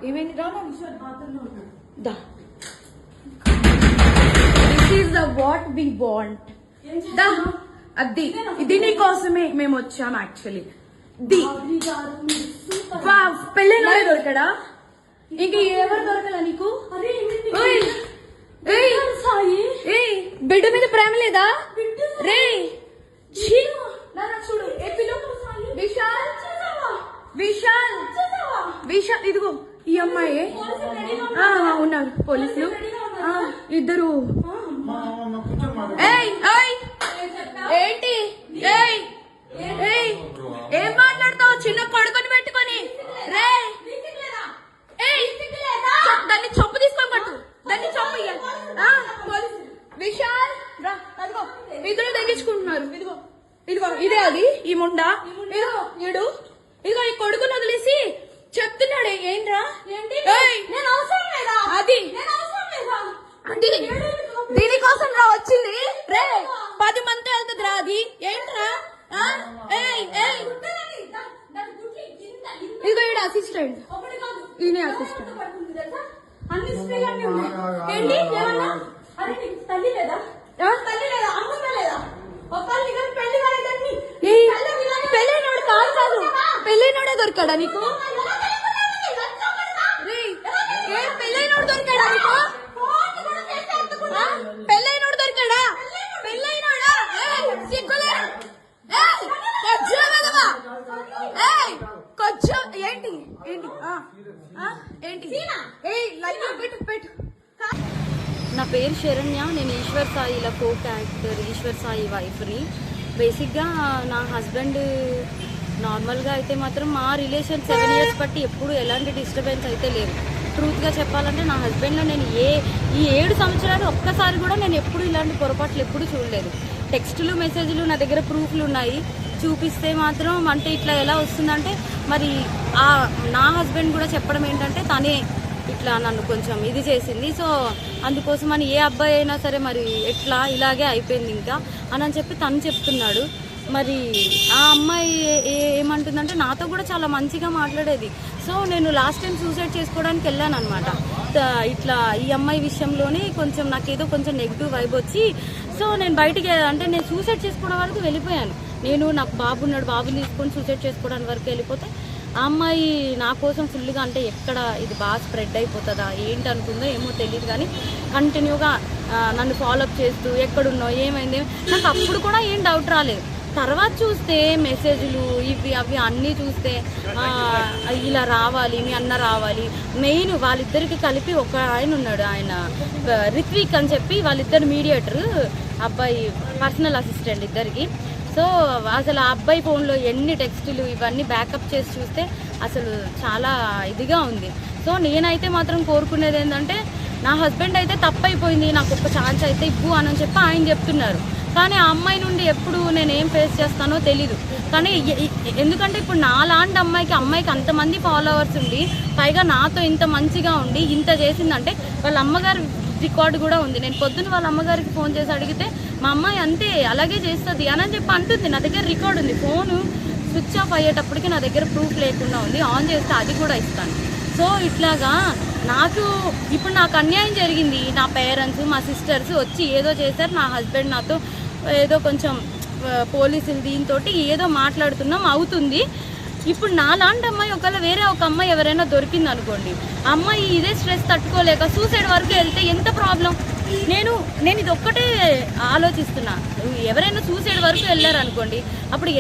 ఏమైంది రా దా this is the what we want దా అది ఇది నీ కోసమే మేము వచ్చాం యాక్చువల్లీ ది పెళ్ళైన దొరకడా ఇంక ఎవరు దొరకలా నీకు బిడ్డ మీద ప్రేమ లేదా రే చూడు విశాల్ విశాల్ విశాల్ ఇదిగో ఈ అమ్మాయి ఉన్నారు పోలీసులు ఇద్దరు ఏంటి ఏం మాట్లాడతావు చిన్న కొడుకుని పెట్టుకొని రే దాన్ని చొప్పు తీసుకొని పట్టు దాన్ని చొప్పు విశాల్ రా అదిగో ఇద్దరు తగ్గించుకుంటున్నారు ఇదిగో ఇదిగో ఇదే అది ఈ ముండా ఇదిగో ఇదిగో ఈ కొడుకుని వదిలేసి చెప్తున్నాడు ఏంట్రా అది దీనికోసం రా వచ్చింది రే 10 మంది వెళ్తుంది రా అది ఏంట్రా ఇదిగో ఈడ అసిస్టెంట్ ఈయన అసిస్టెంట్ పెళ్ళైనోడు కాదు పెళ్ళైనోడే దొరికాడా నీకు పెళ్ళైనోడు దొరికాడా నీకు పెళ్ళైనోడు దొరికాడా పెళ్ళైనోడా సిగ్గులే కొంచెం ఏంటి ఏంటి ఏంటి పెట్టు పెట్టు నా పేరు శరణ్య. నేను ఈశ్వర్ సాయిల కో క్యారెక్టర్ ఈశ్వర్ సాయి వైఫ్ని. బేసిక్గా నా హస్బెండ్ నార్మల్గా అయితే మాత్రం మా రిలేషన్ 7 years బట్టి ఎప్పుడు ఎలాంటి డిస్టర్బెన్స్ అయితే లేదు. ట్రూత్గా చెప్పాలంటే నా హస్బెండ్లో నేను ఈ 7 సంవత్సరాలు ఒక్కసారి కూడా నేను ఎప్పుడు ఇలాంటి పొరపాట్లు ఎప్పుడు చూడలేదు. టెక్స్టులు మెసేజ్లు నా దగ్గర ప్రూఫ్లు ఉన్నాయి. చూపిస్తే మాత్రం అంటే ఇట్లా ఎలా వస్తుందంటే మరి నా హస్బెండ్ కూడా చెప్పడం ఏంటంటే తనే ఇట్లా నన్ను కొంచెం ఇది చేసింది. సో అందుకోసం అని ఏ అబ్బాయి అయినా సరే మరి ఎట్లా ఇలాగే అయిపోయింది ఇంకా అని చెప్పి తను చెప్తున్నాడు. మరి ఆ అమ్మాయి ఏమంటుందంటే నాతో కూడా చాలా మంచిగా మాట్లాడేది. సో నేను లాస్ట్ టైం సూసైడ్ చేసుకోవడానికి వెళ్ళాను అనమాట. ఇట్లా ఈ అమ్మాయి విషయంలోనే కొంచెం నాకేదో కొంచెం నెగిటివ్ వైబ్ వచ్చి సో నేను బయటికి అంటే నేను సూసైడ్ చేసుకోవడం వరకు వెళ్ళిపోయాను. నేను నాకు బాబు ఉన్నాడు, బాబుని తీసుకొని సూసైడ్ చేసుకోవడానికి వరకు వెళ్ళిపోతే ఆ అమ్మాయి నా కోసం ఫుల్గా అంటే ఎక్కడ ఇది బాగా స్ప్రెడ్ అయిపోతుందా ఏంటి అనుకుందో ఏమో తెలియదు కానీ కంటిన్యూగా నన్ను ఫాలోఅప్ చేస్తూ ఎక్కడున్నావు ఏమైంది నాకు అప్పుడు కూడా ఏం డౌట్ రాలేదు. తర్వాత చూస్తే మెసేజ్లు ఇవి అవి అన్నీ చూస్తే ఇలా రావాలి మీ అన్న రావాలి. మెయిన్ వాళ్ళిద్దరికి కలిపి ఒక ఆయన ఉన్నాడు, ఆయన రిత్విక్ అని చెప్పి వాళ్ళిద్దరు మీడియేటర్, అబ్బాయి పర్సనల్ అసిస్టెంట్ ఇద్దరికి. సో అసలు ఆ అబ్బాయి ఫోన్లో ఎన్ని టెక్స్టులు ఇవన్నీ బ్యాకప్ చేసి చూస్తే అసలు చాలా ఇదిగా ఉంది. సో నేనైతే మాత్రం కోరుకునేది ఏంటంటే నా హస్బెండ్ అయితే తప్పైపోయింది, నాకు ఒక ఛాన్స్ అయితే ఇవ్వు అని చెప్పి ఆయన చెప్తున్నారు. కానీ ఆ అమ్మాయి నుండి ఎప్పుడు నేను ఏం ఫేస్ చేస్తానో తెలీదు. కానీ ఎందుకంటే ఇప్పుడు నాలాంటి అమ్మాయికి అంతమంది ఫాలోవర్స్ ఉండి పైగా నాతో ఇంత మంచిగా ఉండి ఇంత చేసిందంటే వాళ్ళ అమ్మగారు రికార్డు కూడా ఉంది. నేను పొద్దున్న వాళ్ళ అమ్మగారికి ఫోన్ చేసి అడిగితే మా అమ్మాయి అంతే అలాగే చేస్తుంది అని చెప్పి అంటుంది. నా దగ్గర రికార్డు ఉంది. ఫోను స్విచ్ ఆఫ్ అయ్యేటప్పటికి నా దగ్గర ప్రూఫ్ లేకుండా ఉంది. ఆన్ చేస్తే అది కూడా ఇస్తాను. సో ఇట్లాగా ఇప్పుడు నాకు అన్యాయం జరిగింది. నా పేరెంట్స్ మా సిస్టర్స్ వచ్చి ఏదో చేశారు. నా హస్బెండ్ నాతో ఏదో కొంచెం పోలీసులు దీంతో ఏదో మాట్లాడుతున్నాం అవుతుంది. ఇప్పుడు నాలాంటి అమ్మాయి ఒకవేళ వేరే ఒక అమ్మాయి ఎవరైనా దొరికింది అనుకోండి, అమ్మాయి ఇదే స్ట్రెస్ తట్టుకోలేక సూసైడ్ వరకు వెళ్తే ఎంత ప్రాబ్లం. నేను ఇది ఒక్కటే ఆలోచిస్తున్నా. ఎవరైనా సూసైడ్ వరకు వెళ్ళారు అనుకోండి అప్పుడు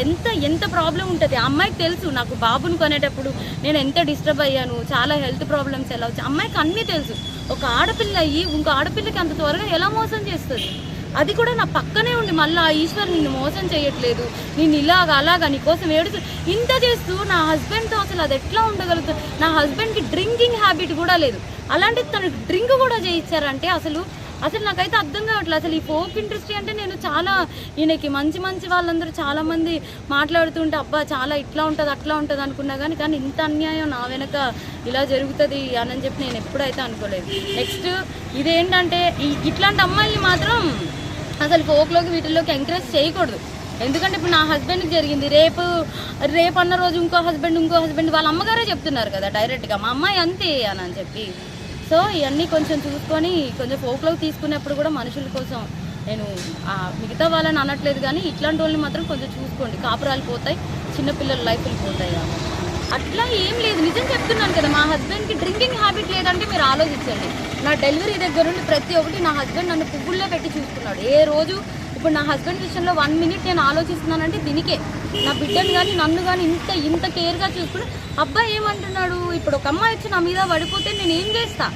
ఎంత ప్రాబ్లం ఉంటుంది. అమ్మాయికి తెలుసు నాకు బాబుని కొనేటప్పుడు నేను ఎంత డిస్టర్బ్ అయ్యాను, చాలా హెల్త్ ప్రాబ్లమ్స్ ఎలా వచ్చాయి అమ్మాయికి అన్నీ తెలుసు. ఒక ఆడపిల్ల అయ్యి ఇంకో ఆడపిల్లకి అంత త్వరగా ఎలా మోసం చేస్తుంది. అది కూడా నా పక్కనే ఉండి మళ్ళీ ఈశ్వర్ నిన్ను మోసం చేయట్లేదు, నేను అలాగా నీకోసం ఏడుచు ఇంత చేస్తూ నా హస్బెండ్తో అసలు అది ఎట్లా ఉండగలుగుతుంది. నా హస్బెండ్కి డ్రింకింగ్ హ్యాబిట్ కూడా లేదు, అలాంటిది తనకు డ్రింక్ కూడా చేయించారంటే అసలు నాకైతే అర్థం కావట్లేదు. అసలు ఈ ఫోక్ ఇండస్ట్రీ అంటే నేను చాలా ఈయనకి మంచి వాళ్ళందరూ చాలామంది మాట్లాడుతుంటే అబ్బా చాలా ఇట్లా ఉంటుంది అట్లా ఉంటుంది అనుకున్నా కానీ ఇంత అన్యాయం నా వెనక ఇలా జరుగుతుంది అని చెప్పి నేను ఎప్పుడైతే అనుకోలేదు. నెక్స్ట్ ఇదేంటంటే ఇట్లాంటి అమ్మాయిని మాత్రం అసలు ఫోక్లోకి వీటిల్లోకి ఎంకరేజ్ చేయకూడదు. ఎందుకంటే ఇప్పుడు నా హస్బెండ్కి జరిగింది, రేపు అన్న రోజు ఇంకో హస్బెండ్ వాళ్ళ అమ్మగారే చెప్తున్నారు కదా డైరెక్ట్గా మా అమ్మాయి అంతే అని చెప్పి. సో ఇవన్నీ కొంచెం చూసుకొని కొంచెం ఫోక్లోకి తీసుకునేప్పుడు కూడా మనుషుల కోసం నేను మిగతా వాళ్ళని అనట్లేదు, కానీ ఇట్లాంటి వాళ్ళని మాత్రం కొంచెం చూసుకోండి. కాపురాలు పోతాయి, చిన్నపిల్లల లైఫ్లు పోతాయి కాబట్టి అట్లా ఏం లేదు. నిజం చెప్తున్నాను కదా, మా హస్బెండ్కి డ్రింకింగ్ హ్యాబిట్ లేదంటే మీరు ఆలోచించండి. నా డెలివరీ దగ్గర నుండి ప్రతి ఒక్కటి నా హస్బెండ్ నన్ను పువ్వుల్లో పెట్టి చూసుకున్నాడు. ఏ రోజు ఇప్పుడు నా హస్బెండ్ విషయంలో 1 మినిట్ నేను ఆలోచిస్తున్నానంటే దీనికే. నా బిడ్డను కానీ నన్ను కానీ ఇంత కేర్గా చూసుకుని అబ్బాయి ఏమంటున్నాడు, ఇప్పుడు ఒక అమ్మాయి వచ్చి నా మీద పడిపోతే నేను ఏం చేస్తా,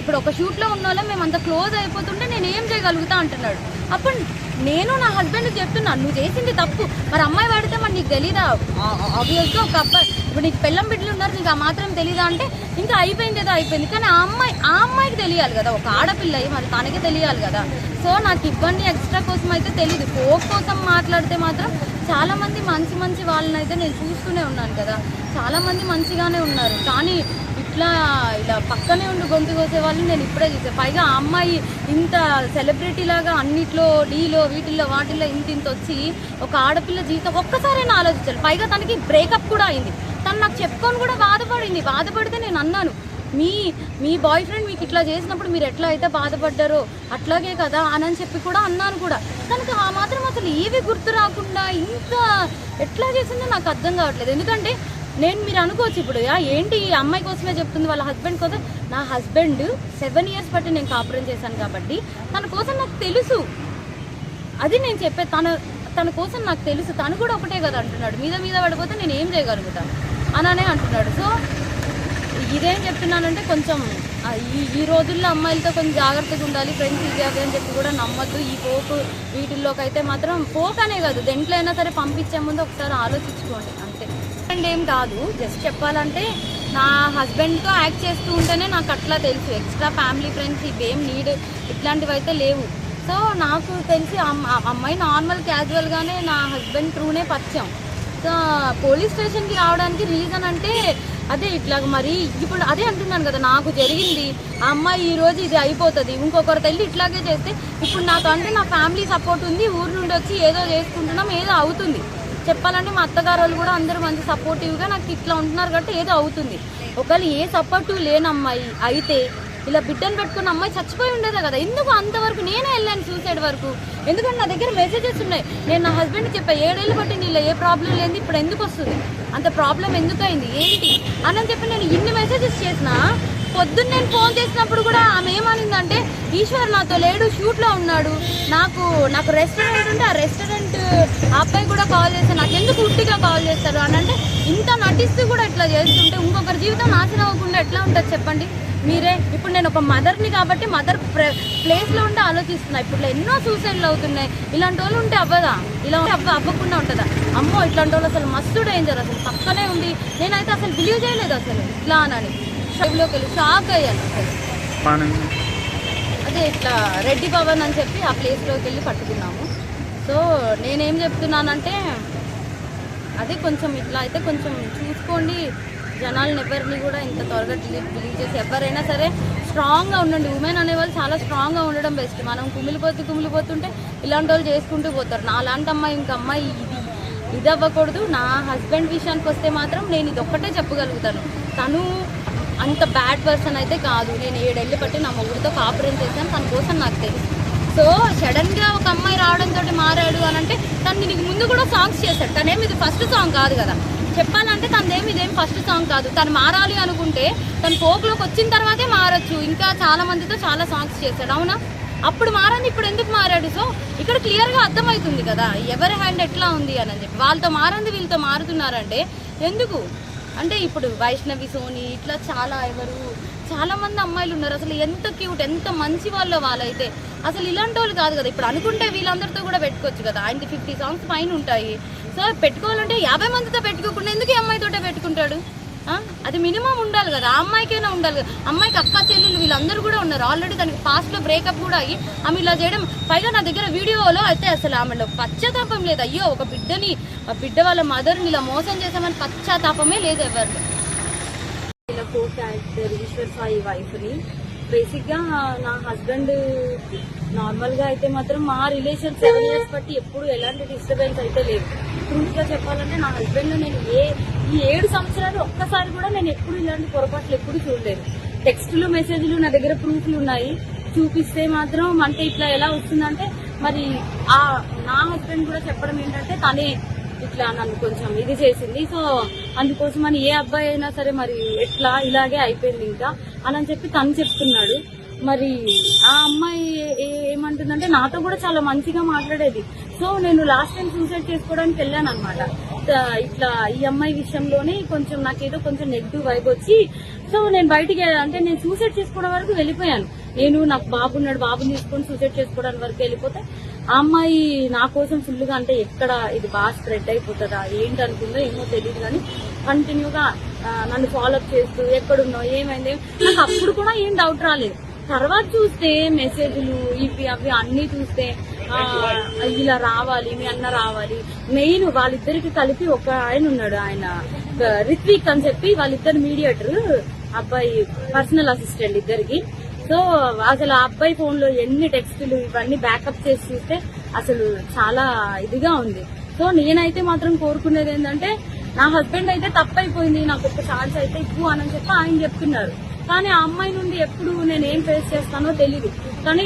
ఇప్పుడు ఒక షూట్లో ఉన్న వాళ్ళం మేము అంత క్లోజ్ అయిపోతుంటే నేను ఏం చేయగలుగుతా అంటున్నాడు. అప్పుడు నేను నా హస్బెండ్కి చెప్తున్నాను, నువ్వు చేసింది తప్పు, మరి అమ్మాయి పడితే మరి నీకు తెలీదా, ఆబ్వియస్గా ఒక అబ్బాయి ఇప్పుడు నీకు పెళ్ళం బిడ్డలు ఉన్నారు నీకు ఆ మాత్రం తెలీదా అంటే ఇంకా అయిపోయింది ఏదో అయిపోయింది. కానీ ఆ అమ్మాయికి తెలియాలి కదా, ఒక ఆడపిల్ల మరి తనకి తెలియాలి కదా. సో నాకు ఇబ్బంది ఎక్స్ట్రా కోసం అయితే తెలీదు. కోక్ కోసం మాట్లాడితే మాత్రం చాలామంది మంచి వాళ్ళని అయితే నేను చూస్తూనే ఉన్నాను కదా, చాలామంది మంచిగానే ఉన్నారు. కానీ ఇలా పక్కనే ఉండి గొంతు కోసే వాళ్ళు నేను ఇప్పుడే చూసాను. పైగా ఆ అమ్మాయి ఇంత సెలబ్రిటీ లాగా అన్నిట్లో డీలో వీటిల్లో వాటిల్లో ఇంత వచ్చి ఒక ఆడపిల్ల జీవితం ఒక్కసారైనా ఆలోచించాలి. పైగా తనకి బ్రేకప్ కూడా అయింది. తను నాకు చెప్పుకొని కూడా బాధపడితే నేను అన్నాను, మీ బాయ్ ఫ్రెండ్ మీకు ఇట్లా చేసినప్పుడు మీరు ఎట్లా అయితే బాధపడ్డారో అట్లాగే కదా అని చెప్పి కూడా అన్నాను కూడా. తనకు ఆ మాత్రం అసలు ఏవి గుర్తు రాకుండా ఇంత ఎట్లా చేసిందో నాకు అర్థం కావట్లేదు. ఎందుకంటే మీరు అనుకోవచ్చు ఇప్పుడు ఏంటి ఈ అమ్మాయి కోసమే చెప్తుంది వాళ్ళ హస్బెండ్ కోసం. నా హస్బెండ్ 7 years బట్టి నేను కాపురం చేశాను కాబట్టి తన కోసం నాకు తెలుసు. అది నేను చెప్పే తన కోసం నాకు తెలుసు. తను కూడా ఒకటే కదా అంటున్నాడు, మీద పడిపోతే నేను ఏం చేయగలుగుతాను అననే అంటున్నాడు. సో ఇదేం చెప్తున్నానంటే కొంచెం ఈ రోజుల్లో అమ్మాయిలతో కొంచెం జాగ్రత్తగా ఉండాలి. ఫ్రెండ్స్ ఇది అవి అని చెప్పి కూడా నమ్మద్దు. ఈ పోకు వీటిల్లోకి అయితే మాత్రం పోక్ అనే కాదు, దేంట్లో అయినా సరే పంపించే ముందు ఒకసారి ఆలోచించుకోండి అంతే. అండ్ ఏం కాదు, జస్ట్ చెప్పాలంటే నా హస్బెండ్తో యాక్ట్ చేస్తూ ఉంటేనే నాకు అట్లా తెలుసు. ఎక్స్ట్రా ఫ్యామిలీ ఫ్రెండ్స్ ఇవేం నీడ్ ఇట్లాంటివి అయితే లేవు. సో నాకు తెలిసి అమ్మాయి నార్మల్ క్యాజువల్గానే నా హస్బెండ్ త్రూనే పరిచయం. సో పోలీస్ స్టేషన్కి రావడానికి రీజన్ అంటే అదే ఇట్లా మరి ఇప్పుడు అదే అంటున్నాను కదా, నాకు జరిగింది ఆ అమ్మాయి ఈరోజు ఇది అయిపోతుంది, ఇంకొకరు తల్లి ఇట్లాగే చేస్తే ఇప్పుడు నాకు అంటే నా ఫ్యామిలీ సపోర్ట్ ఉంది, ఊరు నుండి వచ్చి ఏదో చేసుకుంటున్నాం ఏదో అవుతుంది. చెప్పాలంటే మా అత్తగారు వాళ్ళు కూడా అందరూ మంచి సపోర్టివ్గా నాకు ఇట్లా ఉంటున్నారు కాబట్టి ఏదో అవుతుంది. ఒకవేళ ఏ సపోర్టు లేని అమ్మాయి అయితే ఇలా బిడ్డను పెట్టుకున్న అమ్మాయి చచ్చిపోయి ఉండేదే కదా. ఎందుకు అంతవరకు నేనే వెళ్ళాను సూసైడ్ వరకు. ఎందుకంటే నా దగ్గర మెసేజెస్ ఉన్నాయి. నేను నా హస్బెండ్కి చెప్పా 7 ఏళ్ళు బట్టి నీళ్ళు ఏ ప్రాబ్లం లేదు, ఇప్పుడు ఎందుకు వస్తుంది, అంత ప్రాబ్లం ఎందుకు అయింది ఏంటి అని చెప్పి నేను ఇన్ని మెసేజెస్ చేసినా పొద్దున్న నేను ఫోన్ చేసినప్పుడు కూడా ఆమె ఏమనిందంటే ఈశ్వర్ నాతో లేడు, షూట్లో ఉన్నాడు, నాకు రెస్టారెంట్ ఉంటే ఆ రెస్టారెంట్ అబ్బాయి కూడా కాల్ చేస్తాను, నాకు ఎందుకు ఉట్టిగా కాల్ చేస్తారు అని అంటే ఇంత నటిస్తూ కూడా ఇట్లా చేస్తుంటే ఇంకొకరి జీవితం నాశనం అవ్వకుండా ఎట్లా ఉంటుంది చెప్పండి మీరే. ఇప్పుడు నేను ఒక మదర్ని కాబట్టి మదర్ ప్లేస్లో ఉంటే ఆలోచిస్తున్నా. ఇప్పుడు ఎన్నో సూసైడ్లు అవుతున్నాయి. ఇలాంటి వాళ్ళు ఉంటే అవ్వదా, ఇలా ఉంటే అవ్వకుండా ఉంటుందా? అమ్మో ఇట్లాంటి వాళ్ళు అసలు మస్తు డేంజర్. అసలు పక్కనే ఉంది. నేనైతే అసలు బిలీవ్ చేయలేదు అసలు ఇట్లా అని. షైవ్లోకి వెళ్ళి షాక్ అయ్యాను అసలు. అదే ఇట్లా రెడ్డి భవన్ అని చెప్పి ఆ ప్లేస్లోకి వెళ్ళి పట్టుకున్నాము. సో నేనేం చెప్తున్నానంటే అదే కొంచెం ఇట్లా అయితే కొంచెం చూసుకోండి. జనాలను ఎవరిని కూడా ఇంత త్వరగా బిలీవ్ చేసి ఎవరైనా సరే స్ట్రాంగ్గా ఉండండి. ఉమెన్ అనేవాళ్ళు చాలా స్ట్రాంగ్గా ఉండడం బెస్ట్. మనం కుమిలిపోతుంటే ఇలాంటి వాళ్ళు చేసుకుంటూ పోతారు. నా లాంటి అమ్మాయి ఇంక అమ్మాయి ఇది అవ్వకూడదు. నా హస్బెండ్ విషయానికి వస్తే మాత్రం నేను ఇది ఒక్కటే చెప్పగలుగుతాను, తను అంత బ్యాడ్ పర్సన్ అయితే కాదు. నేను 7 ఏళ్ళు బట్టి నా మొగుడితో కాపురం చేశాను, తన కోసం నాకు తెలుసు. సో సడన్గా ఒక అమ్మాయి రావడంతో మారాడు అని అంటే తను నీకు ముందు కూడా సాంగ్స్ చేశాడు. తనేమి ఇది ఫస్ట్ సాంగ్ కాదు కదా చెప్పాలంటే, ఇదేం ఫస్ట్ సాంగ్ కాదు. తను మారాలి అనుకుంటే తను ఫోక్లోకి వచ్చిన తర్వాతే మారచ్చు. ఇంకా చాలా మందితో చాలా సాంగ్స్ చేశాడు అవునా, అప్పుడు మారండి ఇప్పుడు ఎందుకు మారాడు. సో ఇక్కడ క్లియర్గా అర్థమవుతుంది కదా ఎవరి హ్యాండ్ ఎట్లా ఉంది అని చెప్పి. వాళ్ళతో మారండి వీళ్ళతో మారుతున్నారంటే ఎందుకు అంటే ఇప్పుడు వైష్ణవి సోని ఇట్లా చాలా మంది అమ్మాయిలు ఉన్నారు. అసలు ఎంత క్యూట్ ఎంత మంచి వాళ్ళైతే అసలు ఇలాంటి వాళ్ళు కాదు కదా. ఇప్పుడు అనుకుంటే వీళ్ళందరితో కూడా పెట్టుకోవచ్చు కదా. ఆయనకి 50 songs పైన ఉంటాయి. సో పెట్టుకోవాలంటే 50 మందితో పెట్టుకోకుండా ఎందుకు ఈ అమ్మాయితోటే పెట్టుకుంటాడు? అది మినిమం ఉండాలి కదా, ఆ అమ్మాయికైనా ఉండాలి కదా. అమ్మాయికి అక్క చెల్లెలు వీళ్ళందరూ కూడా ఉన్నారు. ఆల్రెడీ తనకి పాస్ట్లో బ్రేకప్ కూడా అయ్యి ఆమె ఇలా చేయడం. పైగా నా దగ్గర వీడియోలో అయితే అసలు ఆమెలో పశ్చాత్తాపం లేదు. అయ్యో ఒక బిడ్డ వాళ్ళ మదర్ని ఇలా మోసం చేశామని పశ్చాత్తాపమే లేదు ఎవరిలో. ఇలా కో క్యారెక్టర్ ఈశ్వర్ సాయి వైఫ్ని బేసిక్గా నా హస్బెండ్ నార్మల్ గా అయితే మాత్రం మా రిలేషన్ 7 years బట్టి ఎప్పుడు ఎలాంటి డిస్టర్బెన్స్ అయితే లేదు. ట్రూత్ గా చెప్పాలంటే నా హస్బెండ్ నేను ఈ 7 సంవత్సరాలు ఒక్కసారి కూడా నేను ఎప్పుడు ఇలాంటి పొరపాట్లు ఎప్పుడు చూడలేదు. టెక్స్టులు మెసేజ్లు నా దగ్గర ప్రూఫ్లు ఉన్నాయి, చూపిస్తే మాత్రం అంటే ఇట్లా ఎలా వస్తుందంటే మరి నా హస్బెండ్ కూడా చెప్పడం ఏంటంటే తనే ఇట్లా నన్ను కొంచెం ఇది చేసింది. సో అందుకోసం అని ఏ అబ్బాయి అయినా సరే మరి ఎట్లా ఇలాగే అయిపోయింది ఇంకా అని చెప్పి తను చెప్తున్నాడు. మరి ఆ అమ్మాయి ఏమంటుందంటే నాతో కూడా చాలా మంచిగా మాట్లాడేది. సో నేను లాస్ట్ టైం సూసైడ్ చేసుకోవడానికి వెళ్ళాను అనమాట. ఇట్లా ఈ అమ్మాయి విషయంలోనే కొంచెం నాకేదో కొంచెం నెగిటివ్ వైబ్ వచ్చి సో నేను బయటికి అంటే నేను సూసైడ్ చేసుకోవడం వరకు వెళ్ళిపోయాను. నేను నాకు బాబున్నాడు, బాబుని తీసుకొని సూసైడ్ చేసుకోవడానికి వరకు వెళ్ళిపోతే ఆ అమ్మాయి నా కోసం ఫుల్గా అంటే ఎక్కడ ఇది బాగా స్ప్రెడ్ అయిపోతుందా ఏంటి అనుకుందో ఏమో తెలియదు కానీ కంటిన్యూగా నన్ను ఫాలోఅప్ చేస్తూ ఎక్కడున్నావు ఏమైంది నాకు అప్పుడు కూడా ఏం డౌట్ రాలేదు. తర్వాత చూస్తే మెసేజ్లు ఇవి అవి అన్ని చూస్తే ఇలా రావాలి మీ అన్న రావాలి. మెయిన్ వాళ్ళిద్దరికి కలిపి ఒక ఆయన ఉన్నాడు, ఆయన రిత్విక్ అని చెప్పి వాళ్ళిద్దరు మీడియేటర్, అబ్బాయి పర్సనల్ అసిస్టెంట్ ఇద్దరికి. సో అసలు ఆ అబ్బాయి ఫోన్ లో ఎన్ని టెక్స్టులు ఇవన్నీ బ్యాకప్ చేసి చూస్తే అసలు చాలా ఇదిగా ఉంది. సో నేనైతే మాత్రం కోరుకునేది ఏంటంటే నా హస్బెండ్ అయితే తప్పైపోయింది, నాకు ఒక ఛాన్స్ అయితే ఇవ్వు అని చెప్పి ఆయన చెప్తున్నారు. కానీ ఆ అమ్మాయి నుండి ఎప్పుడు నేను ఏం ఫేస్ చేస్తానో తెలీదు. కానీ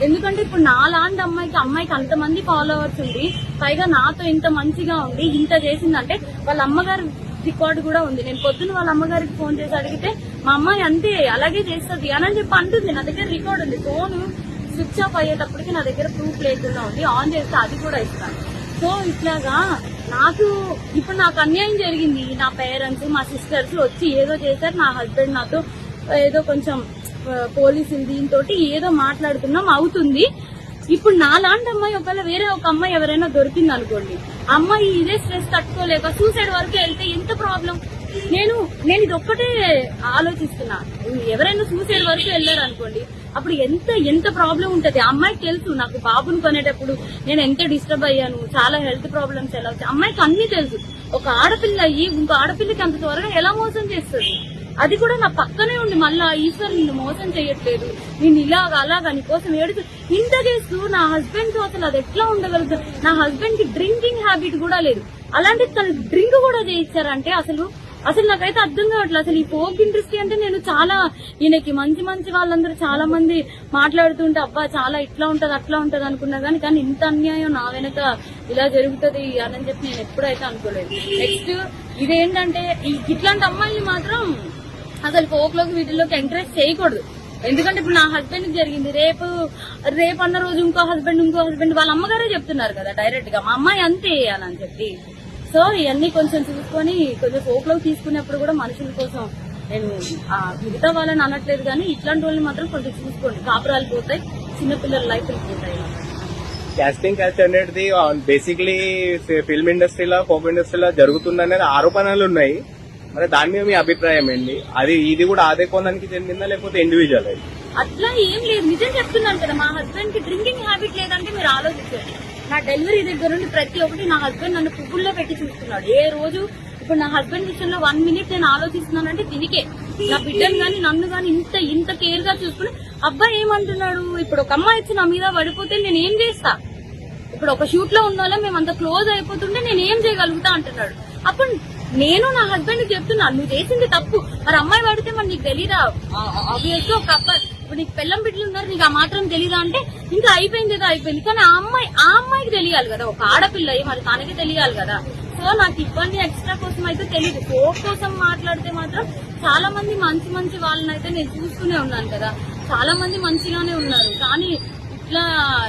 ఎందుకంటే ఇప్పుడు నాలాంటి అమ్మాయికి అంతమంది ఫాలోవర్స్ ఉంది, పైగా నాతో ఇంత మంచిగా ఉంది, ఇంత చేసిందంటే వాళ్ళ అమ్మగారు రికార్డు కూడా ఉంది. నేను పొద్దున్న వాళ్ళ అమ్మగారికి ఫోన్ చేసి అడిగితే మా అమ్మాయి అంతే అలాగే చేస్తుంది అని చెప్పి అంటుంది. నా దగ్గర రికార్డు ఉంది, ఫోన్ స్విచ్ ఆఫ్ అయ్యేటప్పటికి నా దగ్గర ప్రూఫ్ లేకుండా ఉంది, ఆన్ చేస్తే అది కూడా ఇస్తాను. సో ఇట్లాగా ఇప్పుడు నాకు అన్యాయం జరిగింది. నా పేరెంట్స్ మా సిస్టర్స్ వచ్చి ఏదో చేశారు, నా హస్బెండ్ నాతో ఏదో కొంచెం పోలీసులు దీంతో ఏదో మాట్లాడుతున్నాం అవుతుంది. ఇప్పుడు నా లాంటి అమ్మాయి ఒకవేళ వేరే ఒక అమ్మాయి ఎవరైనా దొరికింది అనుకోండి, అమ్మాయి ఇదే స్ట్రెస్ తట్టుకోలేక సూసైడ్ వరకు వెళ్తే ఎంత ప్రాబ్లం. నేను ఇది ఒక్కటే ఆలోచిస్తున్నా, ఎవరైనా సూసైడ్ వరకు వెళ్ళారు అనుకోండి అప్పుడు ఎంత ప్రాబ్లం ఉంటది. అమ్మాయికి తెలుసు నాకు బాబుని కొనేటప్పుడు నేను ఎంత డిస్టర్బ్ అయ్యాను, చాలా హెల్త్ ప్రాబ్లమ్స్ ఎలా వచ్చాయి అమ్మాయికి అన్ని తెలుసు. ఒక ఆడపిల్ల అయ్యి ఇంకో ఆడపిల్లకి అంత త్వరగా ఎలా మోసం చేస్తుంది, అది కూడా నా పక్కనే ఉండి మళ్ళా ఈశ్వర్ నిన్ను మోసం చేయట్లేదు, నేను అలాగా నీకోసం ఏడుచు ఇంత చేస్తూ నా హస్బెండ్ తో అసలు అది ఎట్లా ఉండగలుగుతుంది. నా హస్బెండ్ కి డ్రింకింగ్ హ్యాబిట్ కూడా లేదు, అలాంటి తను డ్రింక్ కూడా చేయించారంటే అసలు నాకైతే అర్థం కావట్లేదు. అసలు ఈ ఫోక్ ఇండస్ట్రీ అంటే నేను చాలా ఈయనకి మంచి వాళ్ళందరూ చాలా మంది మాట్లాడుతుంటే అబ్బా చాలా ఇట్లా ఉంటది అట్లా ఉంటది అనుకున్నా కానీ ఇంత అన్యాయం నా వెనక ఇలా జరుగుతుంది అని చెప్పి నేను ఎప్పుడైతే అనుకోలేదు. నెక్స్ట్ ఇదేంటంటే ఇట్లాంటి అమ్మాయిని మాత్రం అసలు ఫోక్ లోకి వీటిలోకి ఎంకరేజ్ చేయకూడదు. ఎందుకంటే ఇప్పుడు నా హస్బెండ్ కి జరిగింది, రేపు అన్న రోజు ఇంకో హస్బెండ్ వాళ్ళ అమ్మగారే చెప్తున్నారు కదా డైరెక్ట్ గా మా అమ్మాయి అంతే అని చెప్పి. సో ఇవన్నీ కొంచెం చూసుకొని కొంచెం ఫోక్ లోకి తీసుకునేప్పుడు కూడా మనుషుల కోసం నేను మిగతా వాళ్ళని అనట్లేదు కానీ ఇట్లాంటి వాళ్ళని మాత్రం కొంచెం చూసుకోండి, కాపురాలు పోతాయి, చిన్నపిల్లల లైఫ్లు పోతాయి. కాస్టింగ్ కల్చర్ అనేది బేసిక్లీ ఫిల్మ్ ఇండస్ట్రీలో ఫోక్ ఇండస్ట్రీలో జరుగుతుందనేది ఆరోపణలు ఉన్నాయి. మరి దాని మీద మీ అభిప్రాయం ఏంటి? ఇది కూడా అదే కోణానికి చెందిందా లేకపోతే ఇండివిజువల్? అట్లా ఏం లేదు, నిజం చెప్తున్నాను కదా. మా హస్బెండ్ కి డ్రింకింగ్ హ్యాబిట్ లేదంటే మీరు ఆలోచించండి. నా డెలివరీ దగ్గర నుండి ప్రతి ఒక్కటి నా హస్బెండ్ నన్ను పువ్వుల్లో పెట్టి చూస్తున్నాడు. ఏ రోజు ఇప్పుడు నా హస్బెండ్ విషయంలో 1 minute నేను ఆలోచిస్తున్నానంటే దీనికే, నా బిడ్డను గాని నన్ను గాని ఇంత కేర్ గా చూసుకుని అబ్బాయి ఏమంటున్నాడు, ఇప్పుడు ఒక అమ్మాయి వచ్చి నా మీద పడిపోతే నేను ఏం చేస్తా, ఇప్పుడు ఒక షూట్ లో ఉన్న వాళ్ళం మేము అంత క్లోజ్ అయిపోతుంటే నేను ఏం చేయగలుగుతా అంటున్నాడు. అప్పుడు నేను నా హస్బెండ్ కి చెప్తున్నా నువ్వు చేసింది తప్పు, మరి అమ్మాయి పడితే మరి నీకు తెలీదా, ఆబ్వియస్ ఒక అబ్బాయి ఇప్పుడు నీకు పెళ్ళం బిడ్డలు ఉన్నారు నీకు ఆ మాత్రం తెలీదా అంటే ఇంకా అయిపోయింది ఏదో అయిపోయింది. కానీ ఆ అమ్మాయికి తెలియాలి కదా, ఒక ఆడపిల్ల మరి తనకి తెలియాలి కదా. సో నాకు ఇబ్బంది ఎక్స్ట్రా కోసం అయితే తెలియదు. ఫోక్ కోసం మాట్లాడితే మాత్రం చాలా మంది మంచి వాళ్ళని అయితే నేను చూస్తూనే ఉన్నాను కదా, చాలా మంది మంచిగానే ఉన్నారు. కానీ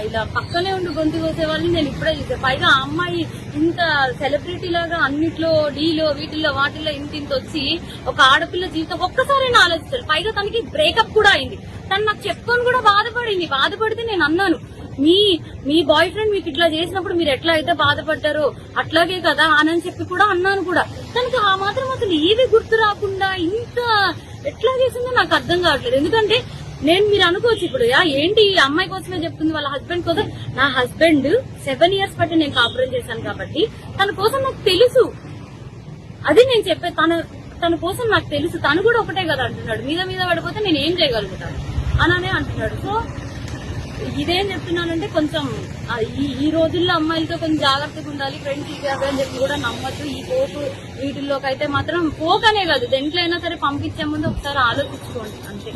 ఇలా పక్కనే ఉండి గొంతు కోసే వాళ్ళని నేను ఇప్పుడే చూసాను. పైగా ఆ అమ్మాయి ఇంత సెలబ్రిటీ లాగా అన్నిట్లో డీలో వీటిల్లో వాటిల్లో ఇంత వచ్చి ఒక ఆడపిల్ల జీవితం ఒక్కసారైనా ఆలోచిస్తారు. పైగా తనకి బ్రేకప్ కూడా అయింది. తను నాకు చెప్పుకొని కూడా బాధపడితే నేను అన్నాను మీ బాయ్ ఫ్రెండ్ మీకు ఇట్లా చేసినప్పుడు మీరు ఎట్లా అయితే బాధపడ్డారో అట్లాగే కదా అని చెప్పి కూడా అన్నాను కూడా. తనకి ఆ మాత్రం అసలు ఏవి గుర్తు రాకుండా ఇంత ఎట్లా చేసిందో నాకు అర్థం కావట్లేదు. ఎందుకంటే మీరు అనుకోవచ్చు ఇప్పుడు ఏంటి ఈ అమ్మాయి కోసమే చెప్తుంది వాళ్ళ హస్బెండ్ కోసం. నా హస్బెండ్ 7 years బట్టి నేను కాపురం చేశాను కాబట్టి తన కోసం నాకు తెలుసు. అది నేను చెప్పే తన కోసం నాకు తెలుసు. తను కూడా ఒకటే కదా అంటున్నాడు, మీద పడిపోతే నేను ఏం చేయగలుగుతాను అననే అంటున్నాడు. సో ఇదేం చెప్తున్నానంటే కొంచెం ఈ రోజుల్లో అమ్మాయిలతో కొంచెం జాగ్రత్తగా ఉండాలి, ఫ్రెండ్స్ ఇవి అవి అని చెప్పి కూడా నమ్మద్దు. ఈ పోకు వీటిల్లోకి అయితే మాత్రం పోకనే కాదు, దేంట్లో అయినా సరే పంపించే ముందు ఒకసారి ఆలోచించుకోండి అంతే.